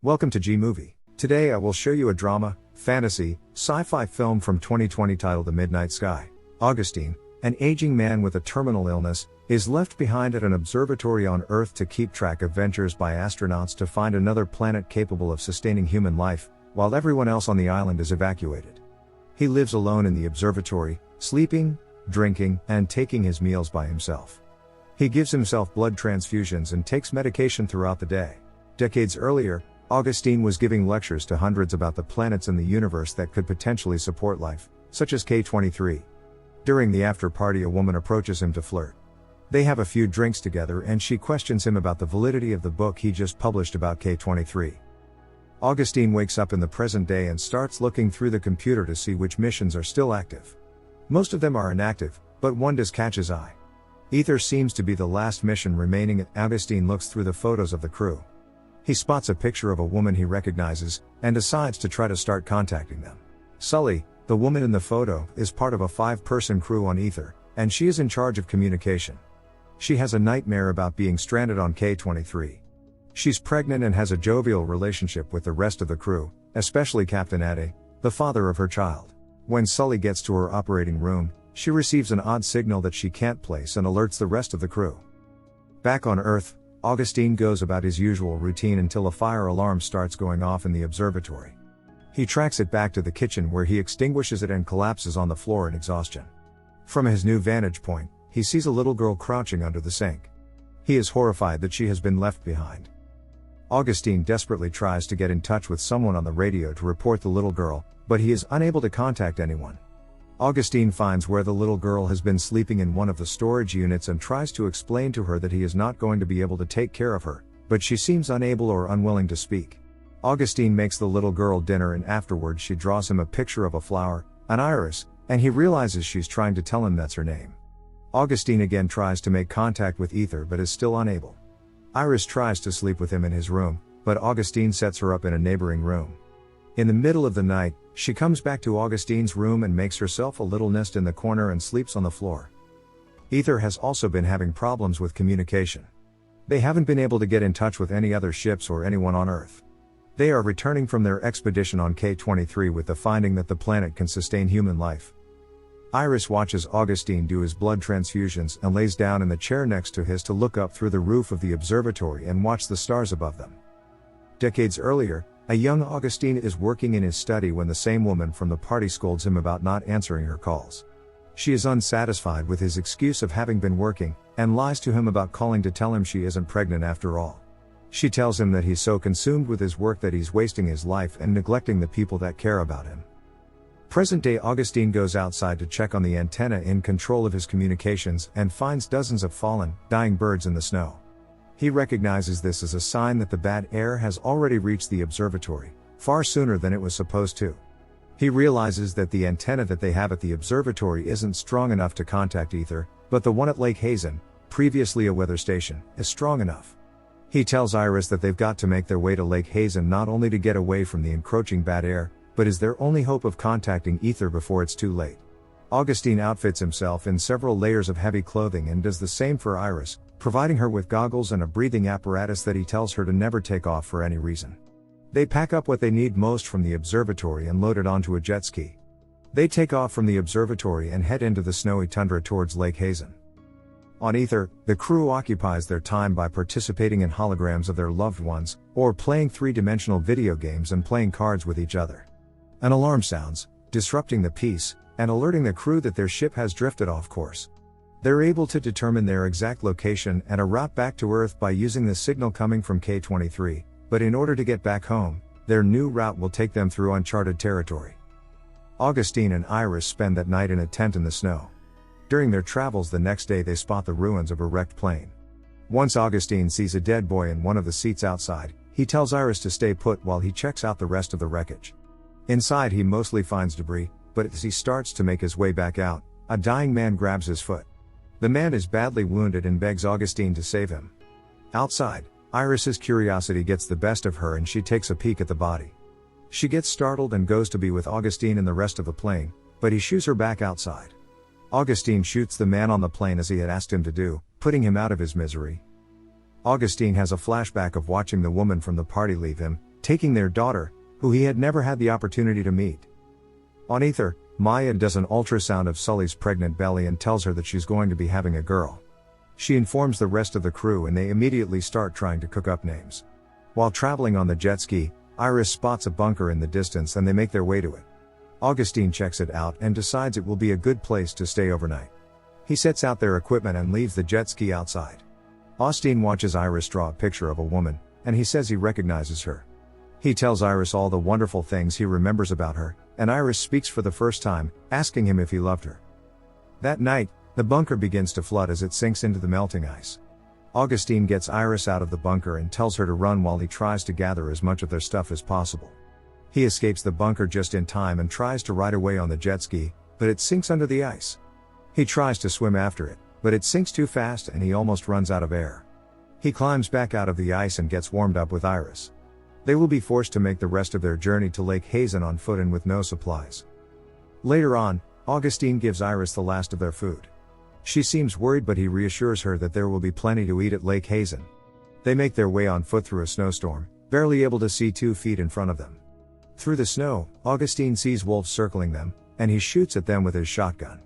Welcome to G Movie. Today I will show you a drama, fantasy, sci-fi film from 2020 titled The Midnight Sky. Augustine, an aging man with a terminal illness, is left behind at an observatory on Earth to keep track of ventures by astronauts to find another planet capable of sustaining human life, while everyone else on the island is evacuated. He lives alone in the observatory, sleeping, drinking, and taking his meals by himself. He gives himself blood transfusions and takes medication throughout the day. Decades earlier, Augustine was giving lectures to hundreds about the planets in the universe that could potentially support life, such as K23. During the after-party, a woman approaches him to flirt. They have a few drinks together and she questions him about the validity of the book he just published about K23. Augustine wakes up in the present day and starts looking through the computer to see which missions are still active. Most of them are inactive, but one does catch his eye. Ether seems to be the last mission remaining. Augustine looks through the photos of the crew. He spots a picture of a woman he recognizes, and decides to try to start contacting them. Sully, the woman in the photo, is part of a 5-person crew on Ether, and she is in charge of communication. She has a nightmare about being stranded on K23. She's pregnant and has a jovial relationship with the rest of the crew, especially Captain Ade, the father of her child. When Sully gets to her operating room, she receives an odd signal that she can't place and alerts the rest of the crew. Back on Earth, Augustine goes about his usual routine until a fire alarm starts going off in the observatory. He tracks it back to the kitchen where he extinguishes it and collapses on the floor in exhaustion. From his new vantage point, he sees a little girl crouching under the sink. He is horrified that she has been left behind. Augustine desperately tries to get in touch with someone on the radio to report the little girl, but he is unable to contact anyone. Augustine finds where the little girl has been sleeping in one of the storage units and tries to explain to her that he is not going to be able to take care of her, but she seems unable or unwilling to speak. Augustine makes the little girl dinner and afterwards she draws him a picture of a flower, an iris, and he realizes she's trying to tell him that's her name. Augustine again tries to make contact with Ether but is still unable. Iris tries to sleep with him in his room, but Augustine sets her up in a neighboring room. In the middle of the night, she comes back to Augustine's room and makes herself a little nest in the corner and sleeps on the floor. Ether has also been having problems with communication. They haven't been able to get in touch with any other ships or anyone on Earth. They are returning from their expedition on K23 with the finding that the planet can sustain human life. Iris watches Augustine do his blood transfusions and lays down in the chair next to his to look up through the roof of the observatory and watch the stars above them. Decades earlier, a young Augustine is working in his study when the same woman from the party scolds him about not answering her calls. She is unsatisfied with his excuse of having been working, and lies to him about calling to tell him she isn't pregnant after all. She tells him that he's so consumed with his work that he's wasting his life and neglecting the people that care about him. Present-day Augustine goes outside to check on the antenna in control of his communications and finds dozens of fallen, dying birds in the snow. He recognizes this as a sign that the bad air has already reached the observatory, far sooner than it was supposed to. He realizes that the antenna that they have at the observatory isn't strong enough to contact Ether, but the one at Lake Hazen, previously a weather station, is strong enough. He tells Iris that they've got to make their way to Lake Hazen not only to get away from the encroaching bad air, but is their only hope of contacting Ether before it's too late. Augustine outfits himself in several layers of heavy clothing and does the same for Iris, providing her with goggles and a breathing apparatus that he tells her to never take off for any reason. They pack up what they need most from the observatory and load it onto a jet ski. They take off from the observatory and head into the snowy tundra towards Lake Hazen. On Ether, the crew occupies their time by participating in holograms of their loved ones, or playing 3-dimensional video games and playing cards with each other. An alarm sounds, disrupting the peace, and alerting the crew that their ship has drifted off course. They're able to determine their exact location and a route back to Earth by using the signal coming from K23, but in order to get back home, their new route will take them through uncharted territory. Augustine and Iris spend that night in a tent in the snow. During their travels the next day they spot the ruins of a wrecked plane. Once Augustine sees a dead boy in one of the seats outside, he tells Iris to stay put while he checks out the rest of the wreckage. Inside he mostly finds debris, but as he starts to make his way back out, a dying man grabs his foot. The man is badly wounded and begs Augustine to save him. Outside, Iris's curiosity gets the best of her and she takes a peek at the body. She gets startled and goes to be with Augustine and the rest of the plane, but he shoos her back outside. Augustine shoots the man on the plane as he had asked him to do, putting him out of his misery. Augustine has a flashback of watching the woman from the party leave him, taking their daughter, who he had never had the opportunity to meet. On Ether, Maya does an ultrasound of Sully's pregnant belly and tells her that she's going to be having a girl. She informs the rest of the crew and they immediately start trying to cook up names. While traveling on the jet ski, Iris spots a bunker in the distance and they make their way to it. Augustine checks it out and decides it will be a good place to stay overnight. He sets out their equipment and leaves the jet ski outside. Augustine watches Iris draw a picture of a woman, and he says he recognizes her. He tells Iris all the wonderful things he remembers about her, and Iris speaks for the first time, asking him if he loved her. That night, the bunker begins to flood as it sinks into the melting ice. Augustine gets Iris out of the bunker and tells her to run while he tries to gather as much of their stuff as possible. He escapes the bunker just in time and tries to ride away on the jet ski, but it sinks under the ice. He tries to swim after it, but it sinks too fast and he almost runs out of air. He climbs back out of the ice and gets warmed up with Iris. They will be forced to make the rest of their journey to Lake Hazen on foot and with no supplies. Later on, Augustine gives Iris the last of their food. She seems worried but he reassures her that there will be plenty to eat at Lake Hazen. They make their way on foot through a snowstorm, barely able to see 2 feet in front of them. Through the snow, Augustine sees wolves circling them, and he shoots at them with his shotgun.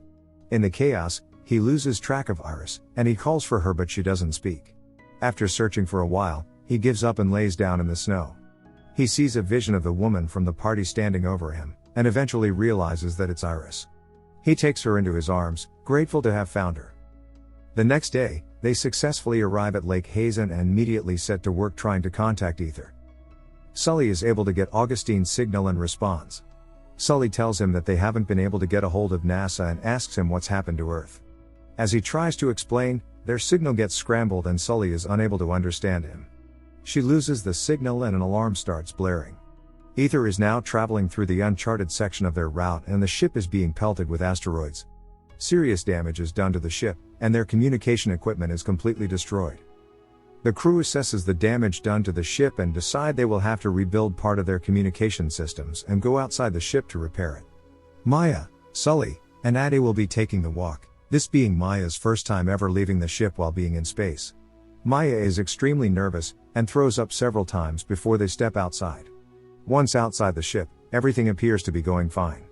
In the chaos, he loses track of Iris, and he calls for her but she doesn't speak. After searching for a while, he gives up and lays down in the snow. He sees a vision of the woman from the party standing over him, and eventually realizes that it's Iris. He takes her into his arms, grateful to have found her. The next day, they successfully arrive at Lake Hazen and immediately set to work trying to contact Ether. Sully is able to get Augustine's signal and responds. Sully tells him that they haven't been able to get a hold of NASA and asks him what's happened to Earth. As he tries to explain, their signal gets scrambled and Sully is unable to understand him. She loses the signal and an alarm starts blaring. Ether is now traveling through the uncharted section of their route and the ship is being pelted with asteroids. Serious damage is done to the ship, and their communication equipment is completely destroyed. The crew assesses the damage done to the ship and decide they will have to rebuild part of their communication systems and go outside the ship to repair it. Maya, Sully, and Ade will be taking the walk, this being Maya's first time ever leaving the ship while being in space. Maya is extremely nervous, and throws up several times before they step outside. Once outside the ship, everything appears to be going fine.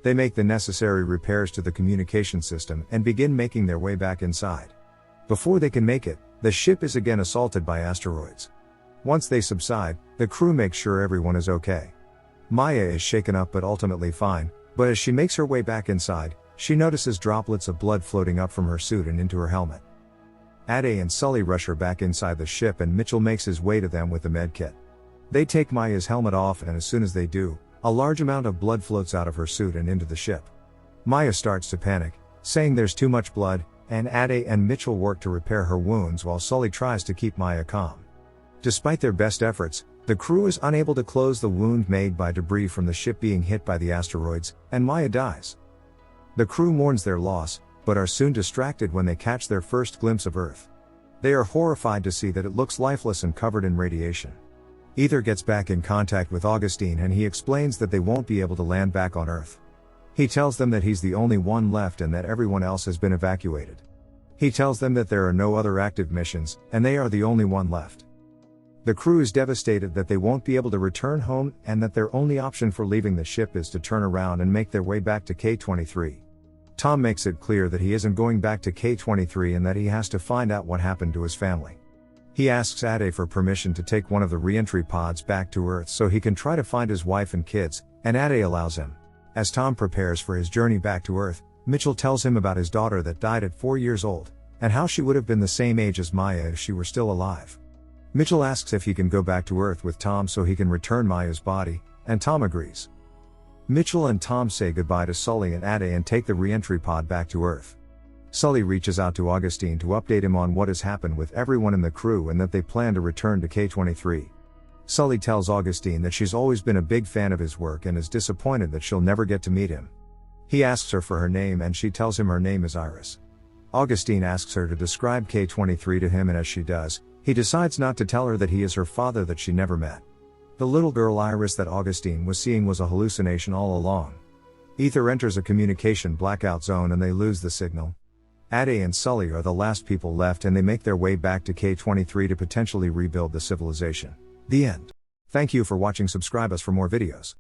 They make the necessary repairs to the communication system and begin making their way back inside. Before they can make it, the ship is again assaulted by asteroids. Once they subside, the crew makes sure everyone is okay. Maya is shaken up but ultimately fine, but as she makes her way back inside, she notices droplets of blood floating up from her suit and into her helmet. Ade and Sully rush her back inside the ship and Mitchell makes his way to them with the medkit. They take Maya's helmet off and as soon as they do, a large amount of blood floats out of her suit and into the ship. Maya starts to panic, saying there's too much blood, and Ade and Mitchell work to repair her wounds while Sully tries to keep Maya calm. Despite their best efforts, the crew is unable to close the wound made by debris from the ship being hit by the asteroids, and Maya dies. The crew mourns their loss, but are soon distracted when they catch their first glimpse of Earth. They are horrified to see that it looks lifeless and covered in radiation. Ether gets back in contact with Augustine and he explains that they won't be able to land back on Earth. He tells them that he's the only one left and that everyone else has been evacuated. He tells them that there are no other active missions, and they are the only one left. The crew is devastated that they won't be able to return home and that their only option for leaving the ship is to turn around and make their way back to K-23. Tom makes it clear that he isn't going back to K-23 and that he has to find out what happened to his family. He asks Ade for permission to take one of the re-entry pods back to Earth so he can try to find his wife and kids, and Ade allows him. As Tom prepares for his journey back to Earth, Mitchell tells him about his daughter that died at 4 years old, and how she would have been the same age as Maya if she were still alive. Mitchell asks if he can go back to Earth with Tom so he can return Maya's body, and Tom agrees. Mitchell and Tom say goodbye to Sully and Ade and take the re-entry pod back to Earth. Sully reaches out to Augustine to update him on what has happened with everyone in the crew and that they plan to return to K-23. Sully tells Augustine that she's always been a big fan of his work and is disappointed that she'll never get to meet him. He asks her for her name and she tells him her name is Iris. Augustine asks her to describe K-23 to him and as she does, he decides not to tell her that he is her father that she never met. The little girl Iris that Augustine was seeing was a hallucination all along. Ether enters a communication blackout zone and they lose the signal. Ade and Sully are the last people left and they make their way back to K-23 to potentially rebuild the civilization. The end. Thank you for watching. Subscribe us for more videos.